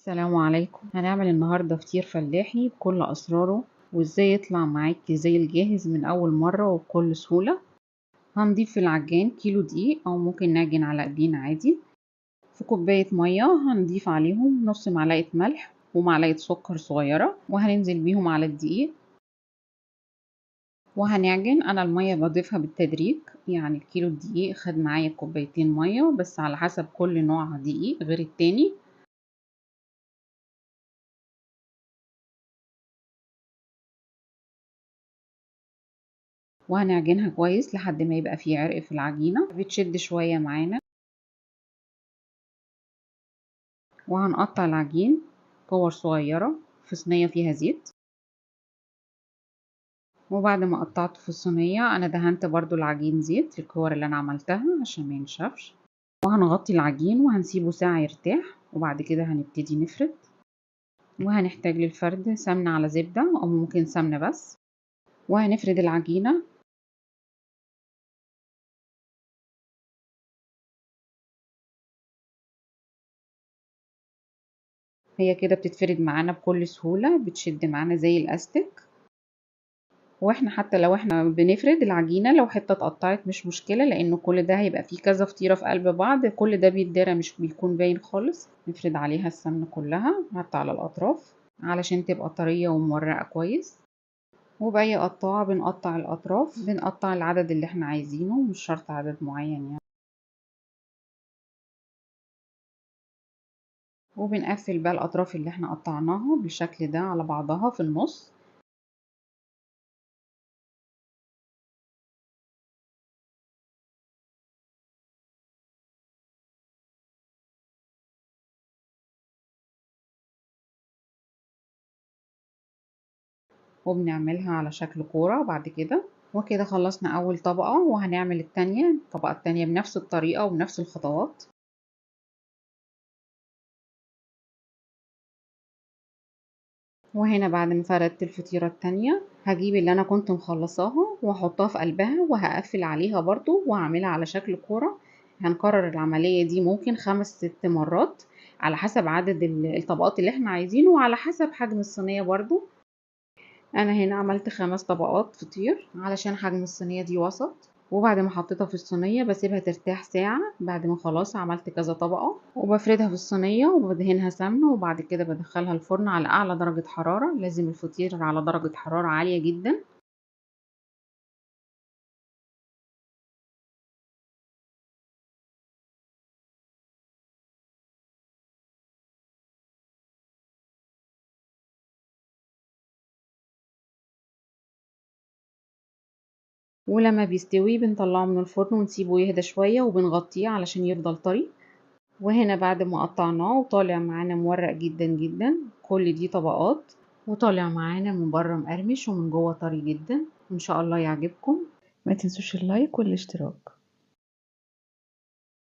السلام عليكم. هنعمل النهاردة فطير فلاحي بكل أسراره وإزاي يطلع معاكي زي الجاهز من أول مرة وبكل سهولة. هنضيف في العجان كيلو دقيق أو ممكن نعجن على إيدينا عادي. في كوباية مية هنضيف عليهم نص معلقة ملح ومعلقة سكر صغيرة وهننزل بيهم على الدقيق وهنعجن. أنا المية بضيفها بالتدريج، يعني الكيلو الدقيق خد معايا كوبايتين مية بس على حسب كل نوع دقيق غير التاني. وهنعجنها كويس لحد ما يبقى فيه عرق في العجينة بتشد شوية معانا. وهنقطع العجين كور صغيرة في صينية فيها زيت. وبعد ما قطعته في الصينية أنا دهنت برضو العجين زيت في الكور اللي أنا عملتها عشان ما ينشفش. وهنغطي العجين وهنسيبه ساعة يرتاح وبعد كده هنبتدي نفرد. وهنحتاج للفرد سمنة على زبدة أو ممكن سمنة بس. وهنفرد العجينة. هي كده بتتفرد معانا بكل سهولة، بتشد معانا زي الأستك. واحنا حتى لو احنا بنفرد العجينة لو حتة اتقطعت مش مشكلة، لانه كل ده هيبقى فيه كذا فطيرة في قلب بعض، كل ده بيتدرى مش بيكون باين خالص. نفرد عليها السمنة كلها حتى على الاطراف علشان تبقى طرية ومورقة كويس. وبأي قطاعة بنقطع الاطراف، بنقطع العدد اللي احنا عايزينه، مش شرط عدد معين يعني. وبنقفل بقى الاطراف اللي احنا قطعناها بالشكل ده على بعضها في النص. وبنعملها على شكل كورة بعد كده. وكده خلصنا أول طبقة وهنعمل الطبقة التانية بنفس الطريقة وبنفس الخطوات. وهنا بعد ما فردت الفطيرة التانية هجيب اللي أنا كنت مخلصاها وهحطها في قلبها وهقفل عليها برضو وهعملها على شكل كورة. هنكرر العملية دي ممكن 5-6 مرات على حسب عدد الطبقات اللي احنا عايزينه وعلى حسب حجم الصينية برضو. انا هنا عملت 5 طبقات فطير علشان حجم الصينية دي وسط. وبعد ما حطيتها في الصينية بسيبها ترتاح ساعة بعد ما خلاص عملت كذا طبقة، وبفردها في الصينية وبدهنها سمنة وبعد كده بدخلها الفرن على اعلى درجة حرارة. لازم الفطير على درجة حرارة عالية جدا. ولما بيستوي بنطلعه من الفرن ونسيبه يهدى شوية وبنغطيه علشان يفضل طري. وهنا بعد ما قطعناه وطالع معانا مورق جدا جدا، كل دي طبقات وطالع معانا من بره مقرمش ومن جوه طري جدا. وان شاء الله يعجبكم. ما تنسوش اللايك والاشتراك.